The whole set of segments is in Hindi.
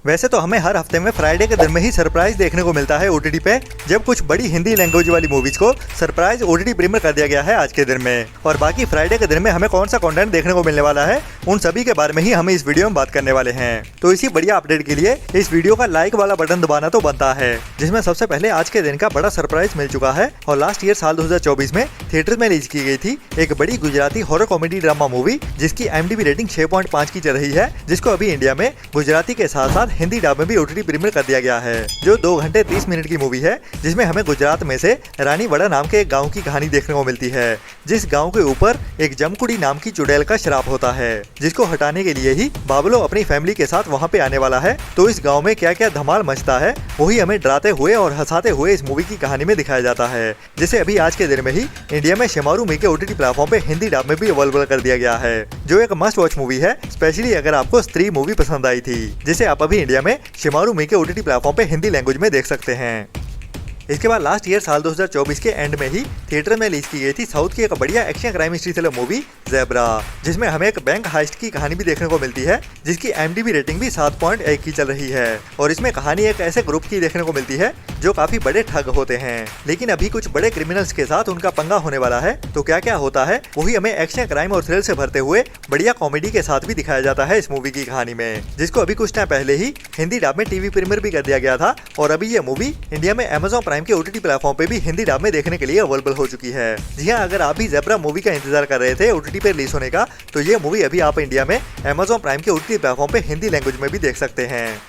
वैसे तो हमें हर हफ्ते में फ्राइडे के दिन में ही सरप्राइज देखने को मिलता है ओटीटी पे, जब कुछ बड़ी हिंदी लैंग्वेज वाली मूवीज को सरप्राइज ओटीटी प्रीमियर कर दिया गया है आज के दिन में। और बाकी फ्राइडे के दिन में हमें कौन सा कंटेंट देखने को मिलने वाला है, उन सभी के बारे में ही हम इस वीडियो में बात करने वाले हैं। तो इसी बढ़िया अपडेट के लिए इस वीडियो का लाइक वाला बटन दबाना तो बनता है, जिसमें सबसे पहले आज के दिन का बड़ा सरप्राइज मिल चुका है। और लास्ट ईयर साल 2024 में थिएटर में रिलीज की गई थी एक बड़ी Gujarati horror comedy drama movie, जिसकी IMDb रेटिंग 6.5 की चल रही है, जिसको अभी इंडिया में गुजराती के साथ साथ हिंदी डब में भी ओटीटी प्रीमियर कर दिया गया है। जो 2 घंटे 30 मिनट की मूवी है, जिसमें हमें गुजरात में से रानीवड़ा नाम के एक गाँव की कहानी देखने को मिलती है, जिस गाँव के ऊपर एक जमकुड़ी नाम की चुड़ैल का श्राप होता है, जिसको हटाने के लिए ही बाबलो अपनी फैमिली के साथ वहाँ पे आने वाला है। तो इस गाँव में क्या क्या धमाल मचता है, वही हमें डराते हुए और हंसाते हुए इस मूवी की कहानी में दिखाया जाता है, जिसे अभी आज के दिन में ही इंडिया में शेमारू मी के ओटीटी प्लेटफॉर्म पे हिंदी डब में भी अवेलेबल कर दिया गया है, जो एक मस्ट वॉच मूवी है, स्पेशली अगर आपको स्त्री मूवी पसंद आई थी, जिसे आप अभी इंडिया में शेमारू मी के ओटीटी प्लेटफॉर्म पे हिंदी लैंग्वेज में देख सकते हैं। इसके बाद लास्ट ईयर साल 2024 के एंड में ही थिएटर में रिलीज की गई थी साउथ की एक बढ़िया action crime mystery thriller movie zebra, जिसमें हमें एक बैंक हाइस्ट की कहानी भी देखने को मिलती है, जिसकी IMDb रेटिंग भी 7.1 की चल रही है। और इसमें कहानी एक ऐसे ग्रुप की देखने को मिलती है जो काफी बड़े ठग होते हैं, लेकिन अभी कुछ बड़े क्रिमिनल्स के साथ उनका पंगा होने वाला है। तो क्या क्या होता है वही हमें एक्शन क्राइम और थ्रिल से भरते हुए बढ़िया कॉमेडी के साथ भी दिखाया जाता है इस मूवी की कहानी में, जिसको अभी कुछ टाइम पहले ही हिंदी डब में टीवी प्रीमियर भी कर दिया गया था। और अभी ये मूवी इंडिया में Amazon प्राइम के ओटीटी प्लेटफॉर्म पे भी हिंदी डब में देखने के लिए अवेलेबल हो चुकी है। जी हाँ, अगर आप भी ज़ेब्रा मूवी का इंतजार कर रहे थे ओटीटी पे रिलीज होने का, तो ये मूवी अभी आप इंडिया में Amazon प्राइम के ओटीटी प्लेटफॉर्म पे हिंदी लैंग्वेज में भी देख सकते हैं।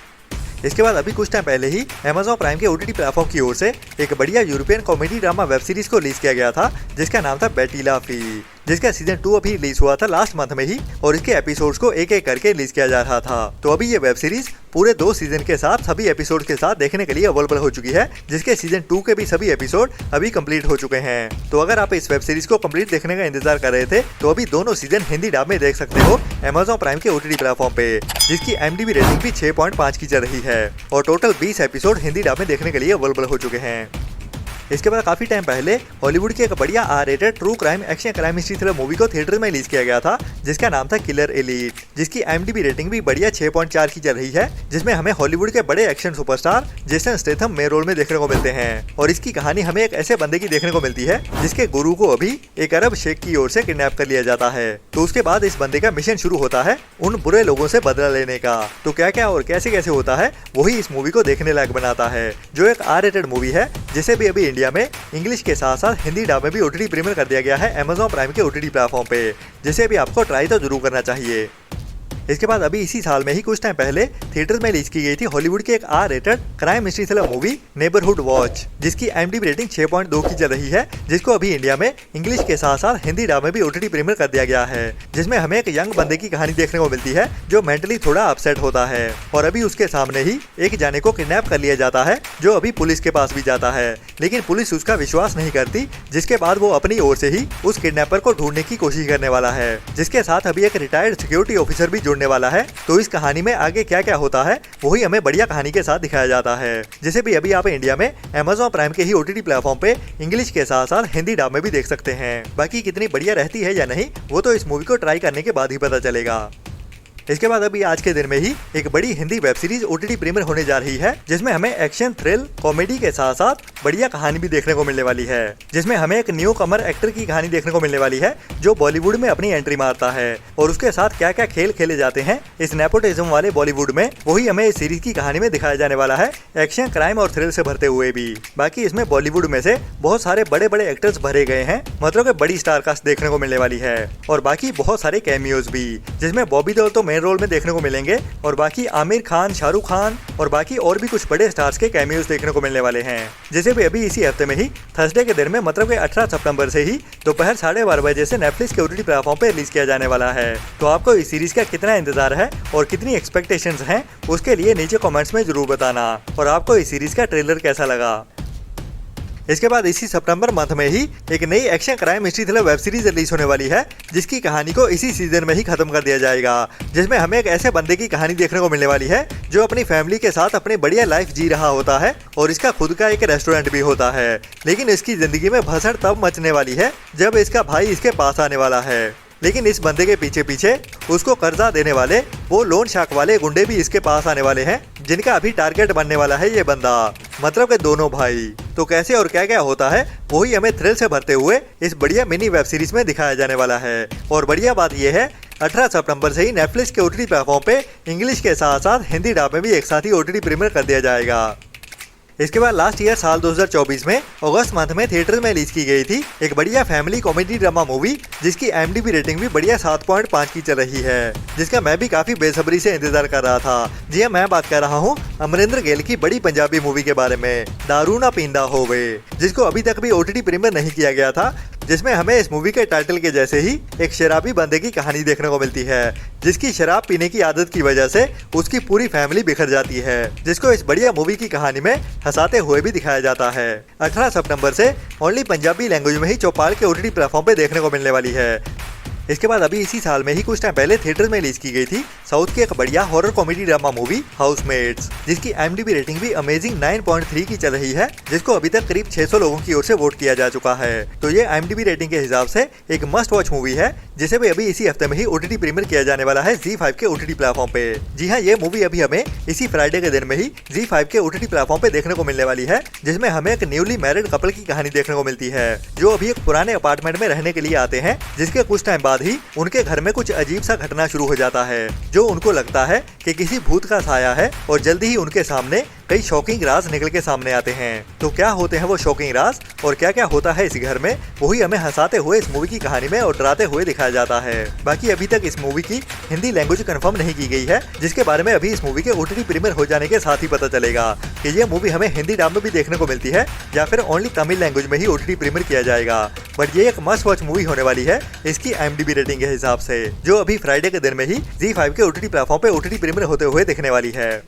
इसके बाद अभी कुछ टाइम पहले ही Amazon प्राइम के ओटीटी प्लेटफॉर्म की ओर से एक बढ़िया European comedy drama web series को रिलीज किया गया था, जिसका नाम था बेटी ला फ्री, जिसका सीजन 2 अभी रिलीज हुआ था लास्ट मंथ में ही, और इसके एपिसोड्स को एक एक करके रिलीज किया जा रहा था। तो अभी ये वेब सीरीज पूरे 2 सीजन के साथ सभी एपिसोड के साथ देखने के लिए अवेलेबल हो चुकी है, जिसके सीजन 2 के भी सभी एपिसोड अभी कंप्लीट हो चुके हैं। तो अगर आप इस वेब सीरीज को कंप्लीट देखने का इंतजार कर रहे थे, तो अभी दोनों सीजन हिंदी डब में देख सकते हो Amazon प्राइम के ओटीटी प्लेटफॉर्म पे, जिसकी IMDb रेटिंग भी 6.5 की चल रही है, और टोटल 20 एपिसोड हिंदी डब में देखने के लिए अवेलेबल हो चुके हैं। इसके बाद काफी टाइम पहले हॉलीवुड की एक बढ़िया R-rated true crime action crime mystery thriller movie को थिएटर में रिलीज किया गया था, जिसका नाम था किलर एलीट, जिसकी IMDb रेटिंग भी बढ़िया 6.4 की चल रही है, जिसमें हमें हॉलीवुड के बड़े action superstar Jason Statham main role में देखने को मिलते हैं। और इसकी कहानी हमें एक ऐसे बंदे की देखने को मिलती है, जिसके गुरु को अभी एक अरब शेख की ओर से किडनैप कर लिया जाता है। तो उसके बाद इस बंदे का मिशन शुरू होता है उन बुरे लोगों से बदला लेने का। तो क्या क्या और कैसे कैसे होता है वही इस मूवी को देखने लायक बनाता है, जो एक R-rated मूवी है, जिसे भी अभी इंडिया में इंग्लिश के साथ साथ हिंदी डब में भी ओटीटी प्रीमियर कर दिया गया है Amazon प्राइम के ओटीटी प्लेटफॉर्म पे, जिसे भी आपको ट्राई तो जरूर करना चाहिए। इसके बाद अभी इसी साल में ही कुछ टाइम पहले थिएटर में रिलीज की गई थी हॉलीवुड की एक R-rated crime mystery thriller movie neighbourhood watch, जिसकी IMDb रेटिंग 6.2 की चल रही है, जिसको अभी इंडिया में इंग्लिश के साथ साथ हिंदी डब में भी ओटीटी प्रीमियर कर दिया गया है, जिसमें हमें एक यंग बंदे की कहानी देखने को मिलती है, जो मेंटली थोड़ा अपसेट होता है, और अभी उसके सामने ही एक जाने को किडनैप कर लिया जाता है, जो अभी पुलिस के पास भी जाता है, लेकिन पुलिस उसका विश्वास नहीं करती, जिसके बाद वो अपनी ओर से ही उस किडनैपर को ढूंढने की कोशिश करने वाला है, जिसके साथ अभी एक रिटायर्ड सिक्योरिटी ऑफिसर भी जुड़ने वाला है। तो इस कहानी में आगे क्या क्या होता है वही हमें बढ़िया कहानी के साथ दिखाया जाता है, जिसे भी अभी आप इंडिया में Amazon प्राइम के ही ओटीटी प्लेटफॉर्म पे इंग्लिश के साथ साथ हिंदी डब में भी देख सकते हैं। बाकी कितनी बढ़िया रहती है या नहीं, वो तो इस मूवी को ट्राई करने के बाद ही पता चलेगा। इसके बाद अभी आज के दिन में ही एक बड़ी Hindi web series OTT premiere होने जा रही है, जिसमें हमें एक्शन थ्रिल कॉमेडी के साथ साथ बढ़िया कहानी भी देखने को मिलने वाली है, जिसमें हमें एक न्यू कमर एक्टर की कहानी देखने को मिलने वाली है, जो बॉलीवुड में अपनी एंट्री मारता है, और उसके साथ क्या क्या खेल खेले जाते हैं इस नेपोटिज्म वाले बॉलीवुड में, वही हमें इस सीरीज की कहानी में दिखाया जाने वाला है, एक्शन क्राइम और थ्रिल से भरते हुए भी। बाकी इसमें बॉलीवुड में से बहुत सारे बड़े बड़े एक्टर्स भरे गए हैं, मतलब कि बड़ी स्टार कास्ट देखने को मिलने वाली है, और बाकी बहुत सारे कैमियोज भी, जिसमें बॉबी देओल तो मेन रोल में देखने को मिलेंगे, और बाकी आमिर खान, शाहरुख खान और बाकी और भी कुछ बड़े स्टार्स के कैमियोज देखने को मिलने वाले हैं, जिसे भी अभी इसी हफ्ते में ही थर्सडे के दिन में, मतलब कि 18 सितंबर से ही दोपहर 12:30 बजे से नेटफ्लिक्स के ओटीटी प्लेटफॉर्म पे रिलीज किया जाने वाला है। तो आपको इस सीरीज का कितना इंतजार है और कितनी एक्सपेक्टेशंस हैं, उसके लिए नीचे कमेंट्स में जरूर बताना, और आपको इस सीरीज का ट्रेलर कैसा लगा। इसके बाद इसी सितंबर मंथ में ही एक नई action crime mystery thriller web series release होने वाली है, जिसकी कहानी को इसी सीजन में ही खत्म कर दिया जाएगा, जिसमें हमें एक ऐसे बंदे की कहानी देखने को मिलने वाली है, जो अपनी फैमिली के साथ अपनी बढ़िया लाइफ जी रहा होता है, और इसका खुद का एक रेस्टोरेंट भी होता है, लेकिन इसकी जिंदगी में भसड़ तब मचने वाली है जब इसका भाई इसके पास आने वाला है। लेकिन इस बंदे के पीछे पीछे उसको कर्जा देने वाले वो लोन शार्क वाले गुंडे भी इसके पास आने वाले हैं, जिनका अभी टारगेट बनने वाला है ये बंदा, मतलब के दोनों भाई। तो कैसे और क्या क्या होता है वही हमें थ्रिल से भरते हुए इस बढ़िया मिनी वेब सीरीज में दिखाया जाने वाला है। और बढ़िया बात यह है 18 सितंबर से ही नेटफ्लिक्स के OTT प्लेटफॉर्म पे इंग्लिश के साथ साथ हिंदी डब में भी एक साथ ही OTT प्रीमियर कर दिया जाएगा। इसके बाद लास्ट ईयर साल 2024 में अगस्त मंथ में थिएटर में रिलीज की गई थी एक बढ़िया फैमिली कॉमेडी ड्रामा मूवी, जिसकी IMDb रेटिंग भी बढ़िया 7.5 की चल रही है, जिसका मैं भी काफी बेसब्री से इंतजार कर रहा था। जी हाँ, मैं बात कर रहा हूँ अमरिंदर गिल की बड़ी पंजाबी मूवी के बारे में, दारू ना पींदा होवे, जिसको अभी तक भी OTT प्रीमियर नहीं किया गया था, जिसमें हमें इस मूवी के टाइटल के जैसे ही एक शराबी बंदे की कहानी देखने को मिलती है, जिसकी शराब पीने की आदत की वजह से उसकी पूरी फैमिली बिखर जाती है, जिसको इस बढ़िया मूवी की कहानी में हंसाते हुए भी दिखाया जाता है। 18 सितंबर से ओनली पंजाबी लैंग्वेज में ही चौपाल के OTT प्लेटफॉर्म पे देखने को मिलने वाली है। इसके बाद अभी इसी साल में ही कुछ टाइम पहले थिएटर में रिलीज की गई थी साउथ की एक बढ़िया horror comedy drama movie housemates, जिसकी IMDb रेटिंग भी अमेजिंग 9.3 की चल रही है, जिसको अभी तक करीब 600 लोगों की ओर से वोट किया जा चुका है। तो ये IMDb रेटिंग के हिसाब से एक मस्ट वॉच मूवी है, जिसे भी अभी इसी हफ्ते में ही OTT प्रीमियर किया जाने वाला है ZEE5 के OTT प्लेटफॉर्म पे। जी हाँ, ये मूवी अभी हमें इसी फ्राइडे के दिन में ही ZEE5 के OTT प्लेटफॉर्म पे देखने को मिलने वाली है, जिसमें हमें एक न्यूली मैरिड कपल की कहानी देखने को मिलती है, जो अभी एक पुराने अपार्टमेंट में रहने के लिए आते हैं, जिसके कुछ टाइम बाद ही उनके घर में कुछ अजीब सा घटना शुरू हो जाता है, जो उनको लगता है कि किसी भूत का साया है, और जल्दी ही उनके सामने कई शॉकिंग राज निकल के सामने आते हैं। तो क्या होते हैं वो शॉकिंग राज और क्या क्या होता है इस घर में, वही हमें हंसाते हुए इस मूवी की कहानी में और डराते हुए दिखाया जाता है। बाकी अभी तक इस मूवी की हिंदी लैंग्वेज कंफर्म नहीं की गई है, जिसके बारे में अभी इस मूवी के OTT प्रीमियर हो जाने के साथ ही पता चलेगा कि ये मूवी हमें हिंदी डब में भी देखने को मिलती है या फिर ओनली तमिल लैंग्वेज में ही OTT प्रीमियर किया जाएगा। बट ये एक मस्ट वॉच मूवी होने वाली है इसकी IMDb रेटिंग के हिसाब से, जो अभी फ्राइडे के दिन में ही ZEE5 के OTT प्लेटफॉर्म पे OTT प्रीमियर होते हुए दिखने वाली है।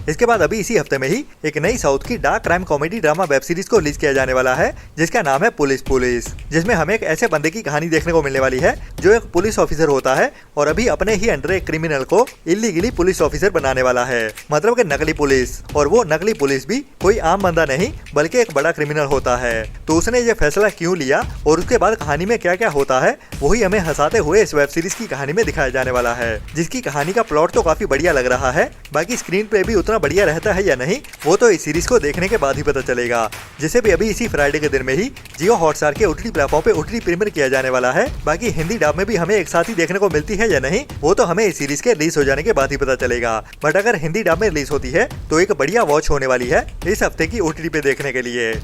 इसके बाद अभी इसी हफ्ते में ही एक नई साउथ की dark crime comedy drama web series को रिलीज किया जाने वाला है, जिसका नाम है पुलिस, जिसमें हमें एक ऐसे बंदे की कहानी देखने को मिलने वाली है जो एक पुलिस ऑफिसर होता है और अभी अपने ही अंडर एक क्रिमिनल को इलीगली पुलिस ऑफिसर बनाने वाला है, मतलब कि नकली पुलिस। और वो नकली पुलिस भी कोई आम बंदा नहीं बल्कि एक बड़ा क्रिमिनल होता है। तो उसने ये फैसला क्यों लिया और उसके बाद कहानी में क्या क्या होता है, वही हमें हंसाते हुए इस वेब सीरीज की कहानी में दिखाया जाने वाला है, जिसकी कहानी का प्लॉट तो काफी बढ़िया लग रहा है। बाकी स्क्रीन पे भी उतना बढ़िया रहता है या नहीं, वो तो इस सीरीज को देखने के बाद ही पता चलेगा, जिसे भी अभी इसी फ्राइडे के दिन में ही जियो हॉटस्टार के OTT प्लेटफॉर्म पे OTT प्रीमियर किया जाने वाला है। बाकी हिंदी डब में भी हमें एक साथ ही देखने को मिलती है या नहीं, वो तो हमें इस सीरीज के रिलीज हो जाने के बाद ही पता चलेगा। बट अगर हिंदी डब में रिलीज होती है तो एक बढ़िया वॉच होने वाली है इस हफ्ते की OTT पे देखने के लिए।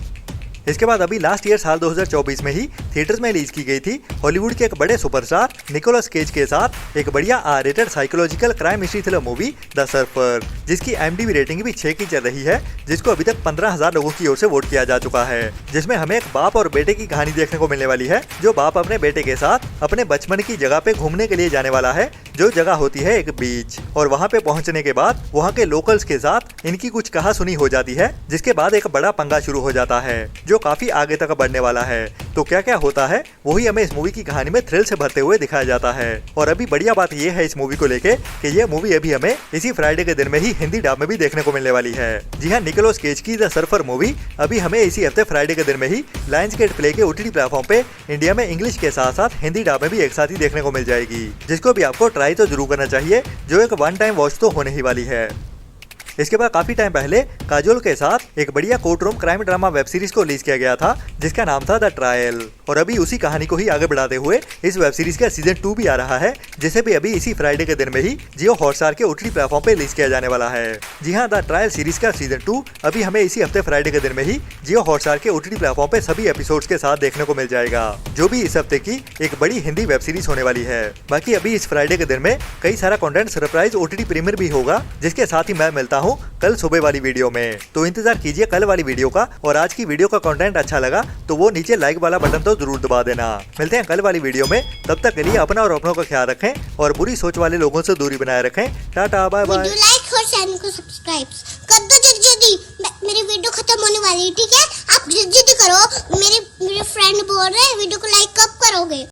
इसके बाद अभी लास्ट ईयर साल 2024 में ही थिएटर्स में रिलीज की गई थी हॉलीवुड के एक बड़े सुपरस्टार निकोलस केज के साथ एक बढ़िया R rated psychological crime mystery thriller movie the surfer, जिसकी IMDb रेटिंग भी 6 की चल रही है, जिसको अभी तक 15,000 लोगों की ओर से वोट किया जा चुका है, जिसमें हमें एक बाप और बेटे की कहानी देखने को मिलने वाली है, जो बाप अपने बेटे के साथ अपने बचपन की जगह पे घूमने के लिए जाने वाला है, जो जगह होती है एक बीच। और वहाँ पे पहुँचने के बाद वहाँ के लोकल्स के साथ इनकी कुछ कहासुनी हो जाती है, जिसके बाद एक बड़ा पंगा शुरू हो जाता है जो काफी आगे तक बढ़ने वाला है। तो क्या क्या होता है वही हमें इस मूवी की कहानी में थ्रिल से भरते हुए दिखाया जाता है। और अभी बढ़िया बात यह है इस मूवी को लेके कि ये मूवी अभी हमें इसी फ्राइडे के दिन में ही हिंदी डब में भी देखने को मिलने वाली है। जी हाँ, निकोलस केज की द सर्फर मूवी अभी हमें इसी हफ्ते फ्राइडे के दिन में ही लायंसगेट प्ले के OTT प्लेटफॉर्म पे इंडिया में इंग्लिश के साथ साथ हिंदी डब में भी एक साथ ही देखने को मिल जाएगी, जिसको भी आपको ट्राई तो जरूर करना चाहिए, जो एक वन टाइम वॉच तो होने ही वाली है। इसके बाद काफी टाइम पहले काजोल के साथ एक बढ़िया court room crime drama web series को रिलीज किया गया था, जिसका नाम था द ट्रायल। और अभी उसी कहानी को ही आगे बढ़ाते हुए इस वेब सीरीज का सीजन 2 भी आ रहा है, जिसे भी अभी इसी फ्राइडे के दिन में ही जियो हॉटस्टार के OTT प्लेटफॉर्म पे रिलीज किया जाने वाला है। जी हाँ, द ट्रायल सीरीज का सीजन 2 अभी हमें इसी हफ्ते फ्राइडे के दिन में ही जियो हॉटस्टार के OTT प्लेटफॉर्म पे सभी एपिसोड्स के साथ देखने को मिल जाएगा, जो भी इस हफ्ते की एक बड़ी हिंदी वेब सीरीज होने वाली है। बाकी अभी इस फ्राइडे के दिन में कई सारा कंटेंट सरप्राइज OTT प्रीमियर भी होगा, जिसके साथ ही मैं मिलता हूँ कल सुबह वाली वीडियो में। तो इंतजार कीजिए कल वाली वीडियो का, और आज की वीडियो का कंटेंट अच्छा लगा तो वो नीचे लाइक वाला बटन तो जरूर दबा देना। मिलते हैं कल वाली वीडियो में, तब तक के लिए अपना और अपनों का ख्याल रखें और बुरी सोच वाले लोगों से दूरी बनाए रखें। Tata, bye bye. लाइक और चैनल को सब्सक्राइब कर दो जल्दी, मेरी वीडियो खत्म होने वाली है, ठीक है? आप जल्दी करो, मेरे फ्रेंड बोल रहे हैं वीडियो को लाइक कब करोगे?